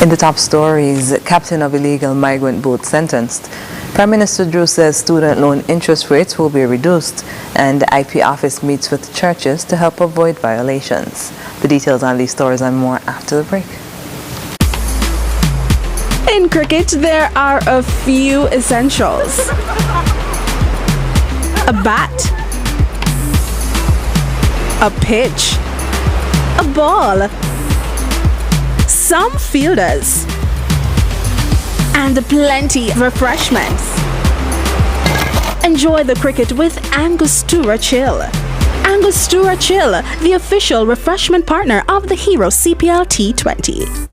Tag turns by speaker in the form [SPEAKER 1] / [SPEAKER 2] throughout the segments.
[SPEAKER 1] In the top stories, captain of illegal migrant boat sentenced. Prime Minister Drew says student loan interest rates will be reduced, and the IP office meets with churches to help avoid violations. The details on these stories and more after the break.
[SPEAKER 2] In cricket, there are a few essentials. A bat, a pitch, a ball, some fielders, and plenty of refreshments. Enjoy the cricket with Angostura Chill. Angostura Chill, the official refreshment partner of the Hero CPL T20.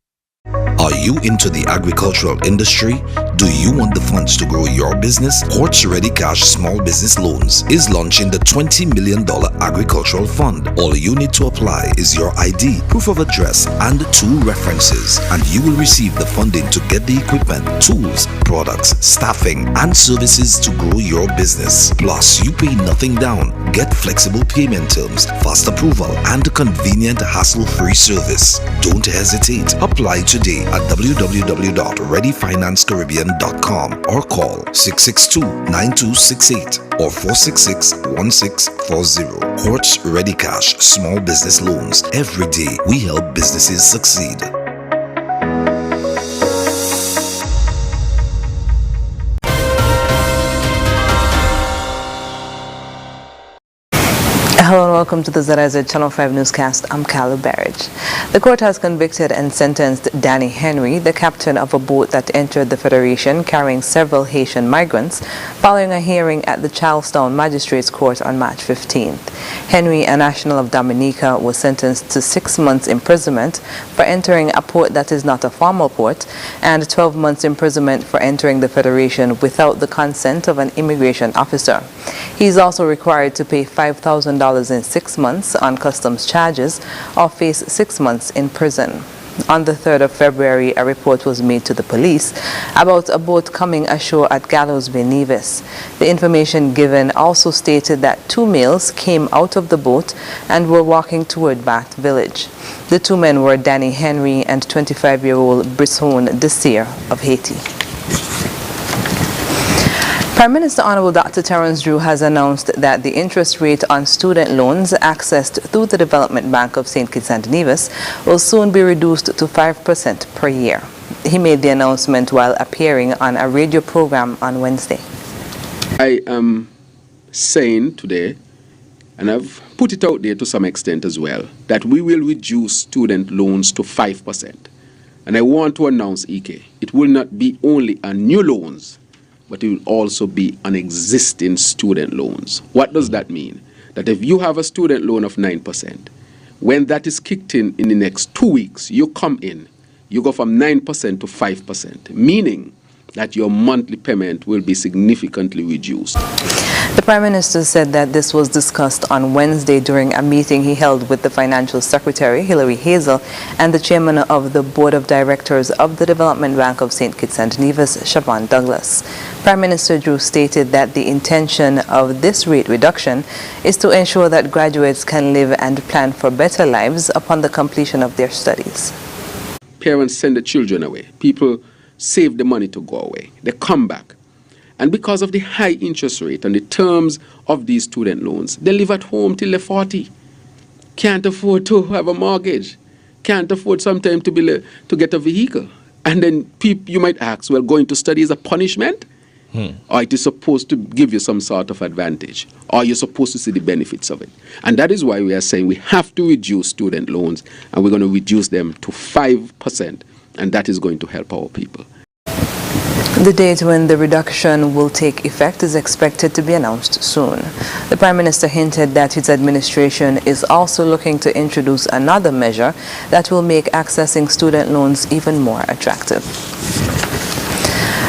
[SPEAKER 3] Are you into the agricultural industry? Do you want the funds to grow your business? Hort's Ready Cash Small Business Loans is launching the $20 million Agricultural Fund. All you need to apply is your ID, proof of address, and 2 references, and you will receive the funding to get the equipment, tools, products, staffing, and services to grow your business. Plus, you pay nothing down. Get flexible payment terms, fast approval, and a convenient hassle-free service. Don't hesitate. Apply today at www.readyfinancecaribbean.com or call 662-9268 or 466-1640. Hort's Ready Cash Small Business Loans. Every day we help businesses succeed.
[SPEAKER 1] Hello and welcome to the ZIZ Channel 5 newscast. I'm Carlo Barrage. The court has convicted and sentenced Danny Henry, the captain of a boat that entered the Federation carrying several Haitian migrants, following a hearing at the Charlestown Magistrates Court on March 15th. Henry, a national of Dominica, was sentenced to 6 months imprisonment for entering a port that is not a formal port, and 12 months imprisonment for entering the Federation without the consent of an immigration officer. He is also required to pay $5,000 in 6 months on customs charges or face 6 months in prison. On the 3rd of February, a report was made to the police about a boat coming ashore at Gallows Bay, Nevis. The information given also stated that 2 males came out of the boat and were walking toward Bath Village. The 2 men were Danny Henry and 25-year-old Brisson Desir of Haiti. Prime Minister Honorable Dr. Terence Drew has announced that the interest rate on student loans accessed through the Development Bank of St. Kitts and Nevis will soon be reduced to 5% per year. He made the announcement while appearing on a radio program on Wednesday.
[SPEAKER 4] I am saying today, and I've put it out there to some extent as well, that we will reduce student loans to 5%. And I want to announce, EK, it will not be only on new loans, but it will also be on existing student loans. What does that mean? That if you have a student loan of 9%, when that is kicked in the next 2 weeks, you come in, you go from 9% to 5%, meaning that your monthly payment will be significantly reduced.
[SPEAKER 1] The Prime Minister said that this was discussed on Wednesday during a meeting he held with the Financial Secretary, Hilary Hazel, and the Chairman of the Board of Directors of the Development Bank of St. Kitts and Nevis, Siobhan Douglas. Prime Minister Drew stated that the intention of this rate reduction is to ensure that graduates can live and plan for better lives upon the completion of their studies.
[SPEAKER 4] Parents send the children away. People save the money to go away. They come back. And because of the high interest rate and the terms of these student loans, they live at home till they're 40. Can't afford to have a mortgage. Can't afford sometimes to get a vehicle. And then you might ask, well, going to study is a punishment? Or it is supposed to give you some sort of advantage? Or you're supposed to see the benefits of it? And that is why we are saying we have to reduce student loans, and we're going to reduce them to 5%. And that is going to help our people.
[SPEAKER 1] The date when the reduction will take effect is expected to be announced soon. The Prime Minister hinted that his administration is also looking to introduce another measure that will make accessing student loans even more attractive.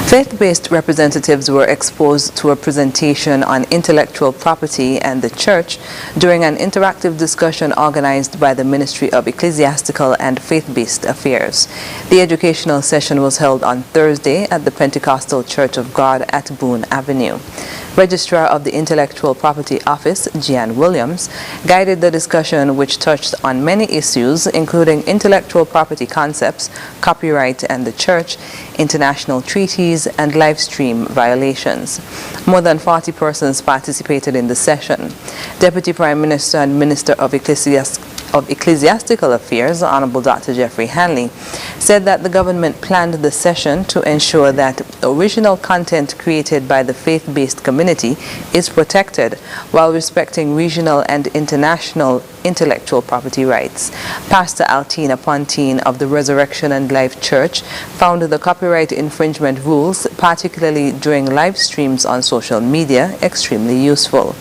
[SPEAKER 1] Faith-based representatives were exposed to a presentation on intellectual property and the church during an interactive discussion organized by the Ministry of Ecclesiastical and Faith-Based Affairs. The educational session was held on Thursday at the Pentecostal Church of God at Boone Avenue. Registrar of the Intellectual Property Office, Gian Williams, guided the discussion, which touched on many issues, including intellectual property concepts, copyright and the church, international treaties, and live stream violations. More than 40 persons participated in the session. Deputy Prime Minister and Minister of Ecclesiastical Affairs, Honorable Dr. Jeffrey Hanley, said that the government planned the session to ensure that original content created by the faith-based community is protected while respecting regional and international intellectual property rights. Pastor Altina Pontine of the Resurrection and Life Church found the copyright infringement rules, particularly during live streams on social media, extremely useful.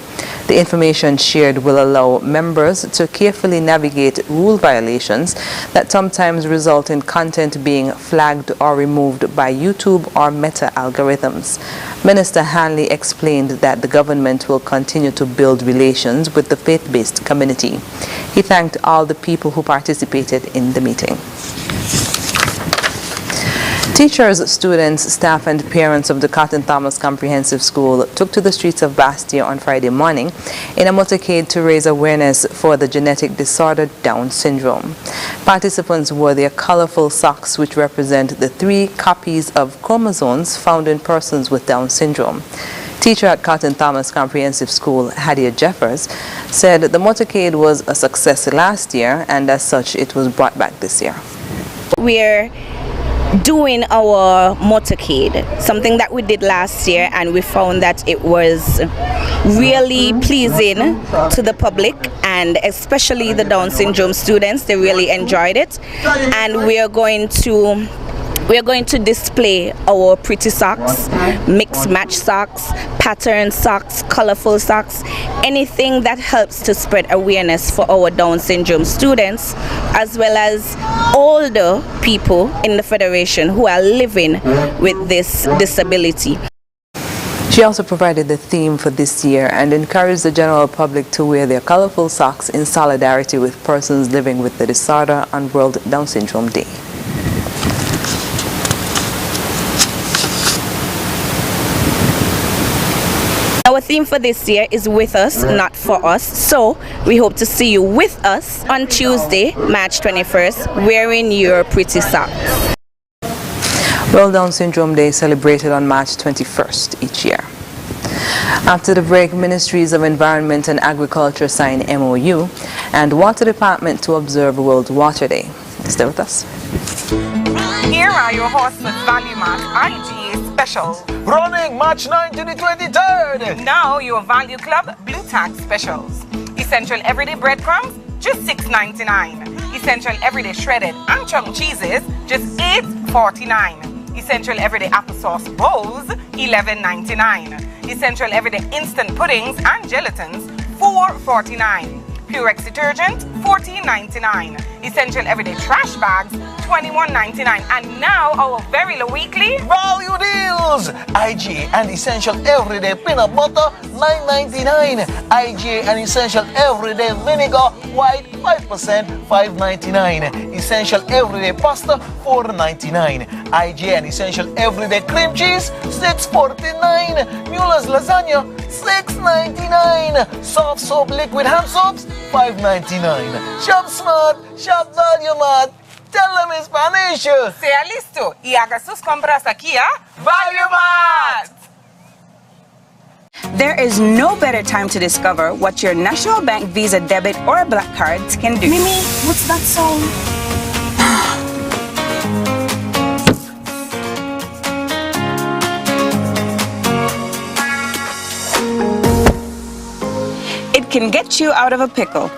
[SPEAKER 1] The information shared will allow members to carefully navigate rule violations that sometimes result in content being flagged or removed by YouTube or Meta algorithms. Minister Hanley explained that the government will continue to build relations with the faith-based community. He thanked all the people who participated in the meeting. Teachers, students, staff, and parents of the Cotton Thomas Comprehensive School took to the streets of Bastia on Friday morning in a motorcade to raise awareness for the genetic disorder Down syndrome. Participants wore their colorful socks, which represent the 3 copies of chromosomes found in persons with Down syndrome. Teacher at Cotton Thomas Comprehensive School, Hadia Jeffers, said the motorcade was a success last year, and as such, it was brought back this year.
[SPEAKER 5] We're doing our motorcade, something that we did last year, and we found that it was really pleasing to the public, and especially the Down syndrome students. They really enjoyed it, and we are going to display our pretty socks, mix match socks, pattern socks, colorful socks, anything that helps to spread awareness for our Down syndrome students, as well as older people in the Federation who are living with this disability.
[SPEAKER 1] She also provided the theme for this year and encouraged the general public to wear their colorful socks in solidarity with persons living with the disorder on World Down Syndrome Day.
[SPEAKER 5] Our theme for this year is with us, not for us. So we hope to see you with us on Tuesday, March 21st, wearing your pretty socks.
[SPEAKER 1] World Down Syndrome Day is celebrated on March 21st each year. After the break, Ministries of Environment and Agriculture sign MOU and Water Department to observe World Water Day. Stay with us.
[SPEAKER 6] Here are your Horseman's Value Mark IGA specials.
[SPEAKER 7] Running March 9 to the 23rd.
[SPEAKER 6] Now your Value Club Blue Tag specials. Essential everyday breadcrumbs, just $6.99. Essential everyday shredded and chunk cheeses, just $8.49. Essential everyday applesauce bowls, $11.99. Essential everyday instant puddings and gelatins, $4.49. Purex detergent, $14.99. Essential everyday trash bags, $21.99. And now our very low weekly
[SPEAKER 7] value deals. IGA and essential everyday peanut butter, $9.99. IGA and essential everyday vinegar, white 5%, $5.99. Essential everyday pasta, $4.99. IGA and essential everyday cream cheese, $6.49. Mueller's lasagna, $6.99. Soft soap liquid hand soaps, $5.99. Shop smart, shop value mart. Tell them in Spanish.
[SPEAKER 6] sea listo y haga sus compras aquí a Value Mart.
[SPEAKER 8] There is no better time to discover what your National Bank Visa debit or black cards can do.
[SPEAKER 2] Mimi, what's that song?
[SPEAKER 8] It can get you out of a pickle.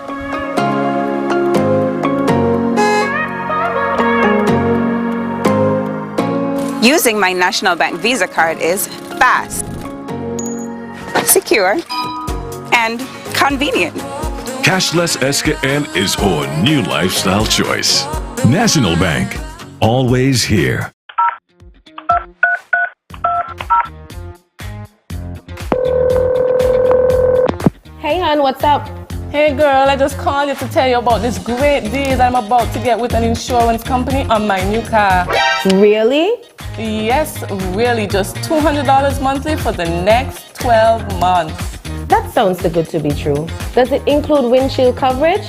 [SPEAKER 8] Using my National Bank Visa card is fast, secure, and convenient.
[SPEAKER 9] Cashless SKN is our new lifestyle choice. National Bank, always here.
[SPEAKER 10] Sean, what's up?
[SPEAKER 11] Hey girl, I just called you to tell you about this great deal that I'm about to get with an insurance company on my new car.
[SPEAKER 10] Really?
[SPEAKER 11] Yes, really, just $200 monthly for the next 12 months.
[SPEAKER 10] That sounds too good to be true. Does it include windshield coverage?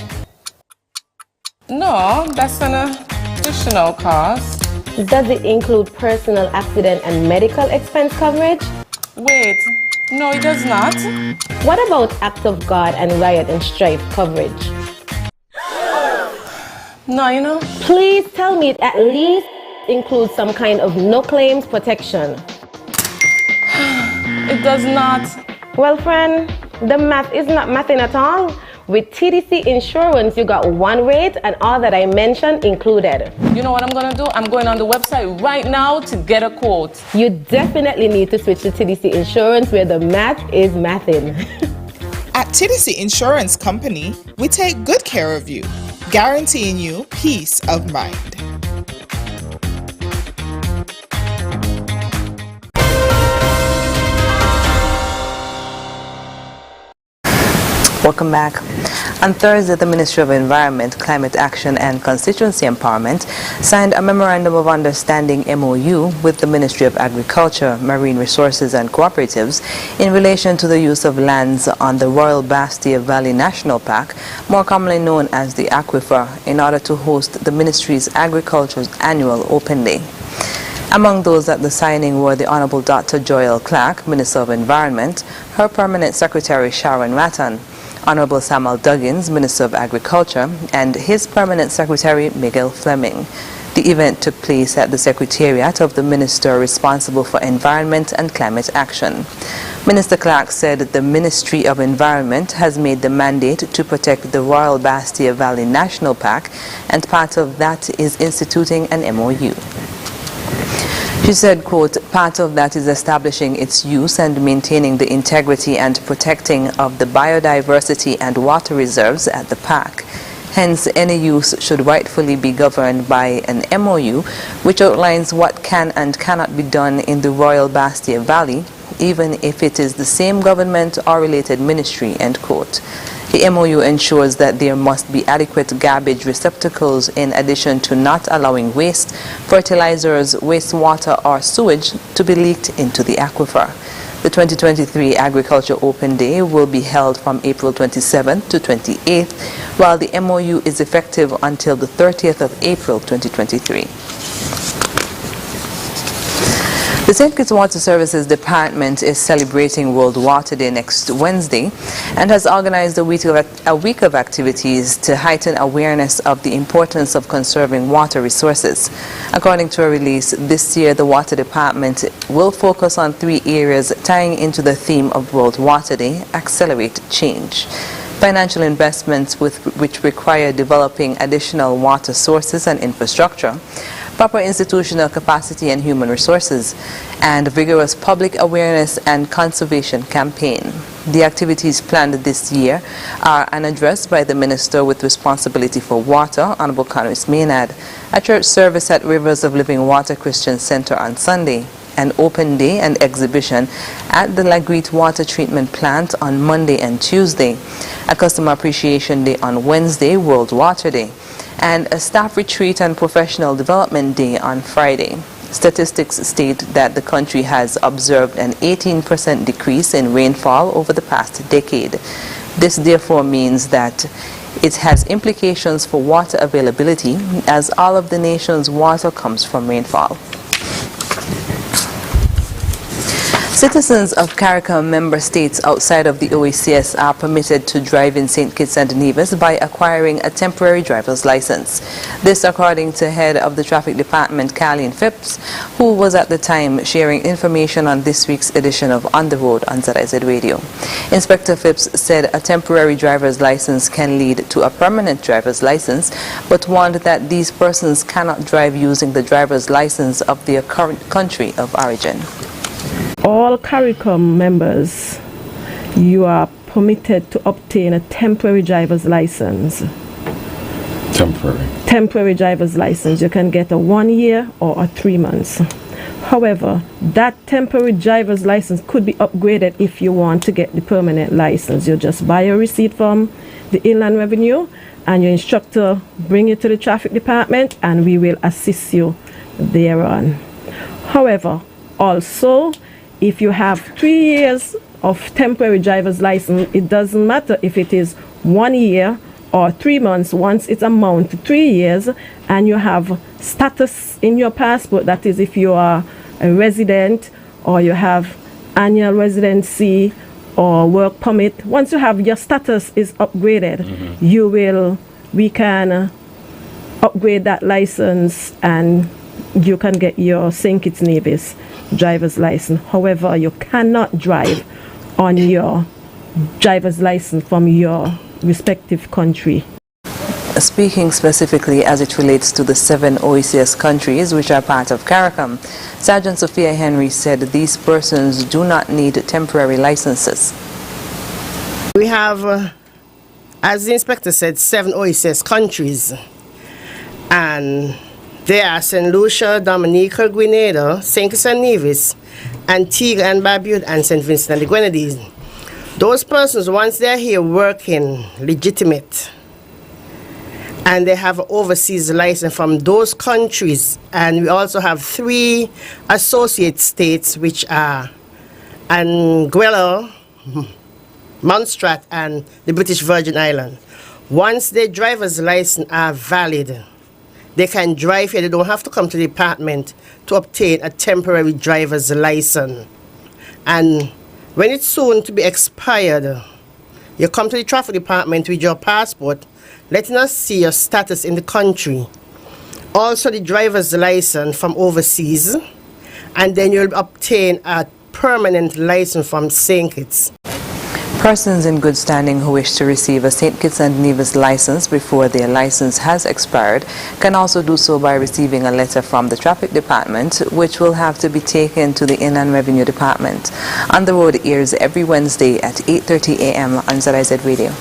[SPEAKER 11] No, that's an additional cost.
[SPEAKER 10] Does it include personal accident and medical expense coverage?
[SPEAKER 11] Wait, no, it does not.
[SPEAKER 10] What about act of God and riot and strife coverage?
[SPEAKER 11] No, you know.
[SPEAKER 10] Please tell me it at least includes some kind of no claims protection.
[SPEAKER 11] It does not.
[SPEAKER 10] Well, friend, the math is not mathing at all. With TDC Insurance, you got one rate and all that I mentioned included.
[SPEAKER 11] You know what I'm gonna do? I'm going on the website right now to get a quote.
[SPEAKER 10] You definitely need to switch to TDC Insurance where the math is mathing.
[SPEAKER 12] At TDC Insurance Company, we take good care of you, guaranteeing you peace of mind.
[SPEAKER 1] Welcome back. On Thursday, the Ministry of Environment, Climate Action and Constituency Empowerment signed a Memorandum of Understanding MOU with the Ministry of Agriculture, Marine Resources and Cooperatives in relation to the use of lands on the Royal Bastia Valley National Park, more commonly known as the Aquifer, in order to host the Ministry's Agriculture's annual Open Day. Among those at the signing were the Honorable Dr. Joel Clark, Minister of Environment, her Permanent Secretary Sharon Ratton, Honorable Samuel Duggins, Minister of Agriculture, and his Permanent Secretary Miguel Fleming. The event took place at the Secretariat of the Minister responsible for Environment and Climate Action. Minister Clark said the Ministry of Environment has made the mandate to protect the Royal Bastia Valley National Park, and part of that is instituting an MOU. She said, quote, part of that is establishing its use and maintaining the integrity and protecting of the biodiversity and water reserves at the park. Hence, any use should rightfully be governed by an MOU which outlines what can and cannot be done in the Royal Bastia Valley, even if it is the same government or related ministry, end quote. The MOU ensures that there must be adequate garbage receptacles in addition to not allowing waste, fertilizers, wastewater or sewage to be leaked into the aquifer. The 2023 Agriculture Open Day will be held from April 27th to 28th, while the MOU is effective until the 30th of April 2023. The St. Kitts Water Services Department is celebrating World Water Day next Wednesday and has organized a week of activities to heighten awareness of the importance of conserving water resources. According to a release, this year the Water Department will focus on 3 areas tying into the theme of World Water Day: accelerate change, financial investments which require developing additional water sources and infrastructure, proper institutional capacity and human resources, and vigorous public awareness and conservation campaign. The activities planned this year are an address by the Minister with responsibility for water, Honorable Conris Maynard, a church service at Rivers of Living Water Christian Center on Sunday, an open day and exhibition at the Lagreet Water Treatment Plant on Monday and Tuesday, a Customer Appreciation Day on Wednesday, World Water Day, and a staff retreat and professional development day on Friday. Statistics state that the country has observed an 18% decrease in rainfall over the past decade. This therefore means that it has implications for water availability, as all of the nation's water comes from rainfall. Citizens of CARICOM member states outside of the OECS are permitted to drive in St. Kitts and Nevis by acquiring a temporary driver's license. This according to head of the Traffic Department, Carleen Phipps, who was at the time sharing information on this week's edition of On the Road on ZIZ Radio. Inspector Phipps said a temporary driver's license can lead to a permanent driver's license, but warned that these persons cannot drive using the driver's license of their current country of origin.
[SPEAKER 13] All CARICOM members, you are permitted to obtain a temporary driver's license. Temporary driver's license. You can get a 1 year or a 3 months. However, that temporary driver's license could be upgraded if you want to get the permanent license. You just buy a receipt from the Inland Revenue and your instructor bring you to the traffic department and we will assist you thereon. However, also, if you have 3 years of temporary driver's license, it doesn't matter if it is 1 year or 3 months. Once it amounts to 3 years and you have status in your passport, that is if you are a resident or you have annual residency or work permit, once you have your status is upgraded, we can upgrade that license and you can get your St. Kitts Nevis driver's license. However, you cannot drive on your driver's license from your respective country.
[SPEAKER 1] Speaking specifically as it relates to the 7 OECS countries which are part of CARICOM, Sergeant Sophia Henry said these persons do not need temporary licenses.
[SPEAKER 14] We have, as the inspector said, 7 OECS countries, and they are St. Lucia, Dominica, Grenada, St. Kitts and Nevis, Antigua and Barbuda, and St. Vincent and the Grenadines. Those persons, once they're here working legitimate, and they have an overseas license from those countries, and we also have 3 associate states, which are Anguilla, Montserrat, and the British Virgin Islands. Once their driver's license are valid, they can drive here. They don't have to come to the department to obtain a temporary driver's license. And when it's soon to be expired, you come to the traffic department with your passport, letting us see your status in the country. Also the driver's license from overseas, and then you'll obtain a permanent license from St. Kitts.
[SPEAKER 1] Persons in good standing who wish to receive a St. Kitts and Nevis license before their license has expired can also do so by receiving a letter from the Traffic Department, which will have to be taken to the Inland Revenue Department. On the Road airs every Wednesday at 8:30 a.m. on ZIZ Radio.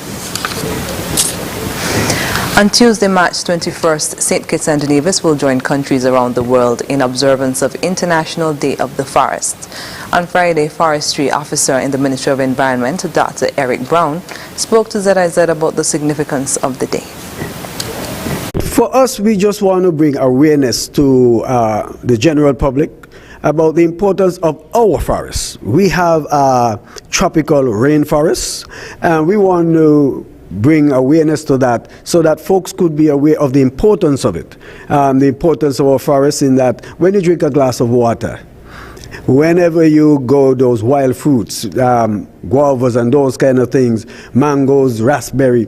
[SPEAKER 1] On Tuesday, March 21st, St. Kitts and Nevis will join countries around the world in observance of International Day of the Forest. On Friday, Forestry Officer in the Ministry of Environment, Dr. Eric Brown, spoke to ZIZ about the significance of the day.
[SPEAKER 15] For us, we just want to bring awareness to the general public about the importance of our forests. We have tropical rainforests, and we want to bring awareness to that so that folks could be aware of the importance of it. The importance of our forests in that when you drink a glass of water, whenever you go, those wild fruits, guavas and those kind of things, mangoes, raspberry,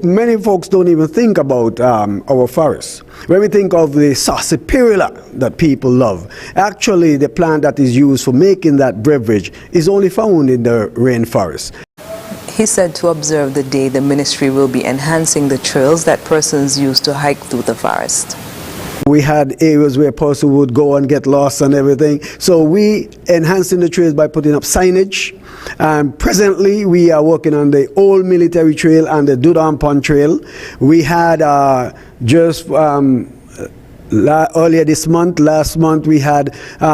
[SPEAKER 15] many folks don't even think about our forests. When we think of the sarsaparilla that people love, actually the plant that is used for making that beverage is only found in the rainforest.
[SPEAKER 1] He said to observe the day, the ministry will be enhancing the trails that persons use to hike through the forest.
[SPEAKER 15] We had areas where persons would go and get lost and everything. So we enhancing the trails by putting up signage. Presently, we are working on the Old Military Trail and the Dudam Pond Trail. We had earlier this month, last month, we had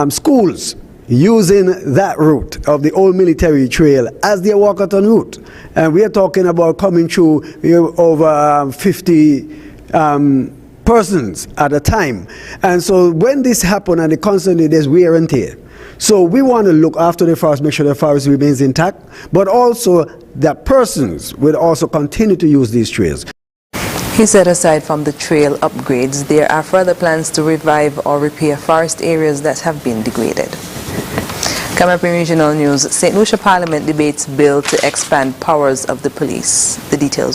[SPEAKER 15] schools using that route of the Old Military Trail as their walkathon route. And we are talking about coming through over 50 persons at a time. And so when this happens and constantly there's wear and tear. So we want to look after the forest, make sure the forest remains intact, but also that persons will also continue to use these trails.
[SPEAKER 1] He said aside from the trail upgrades, there are further plans to revive or repair forest areas that have been degraded. Coming up in regional news, St. Lucia Parliament debates bill to expand powers of the police. The details.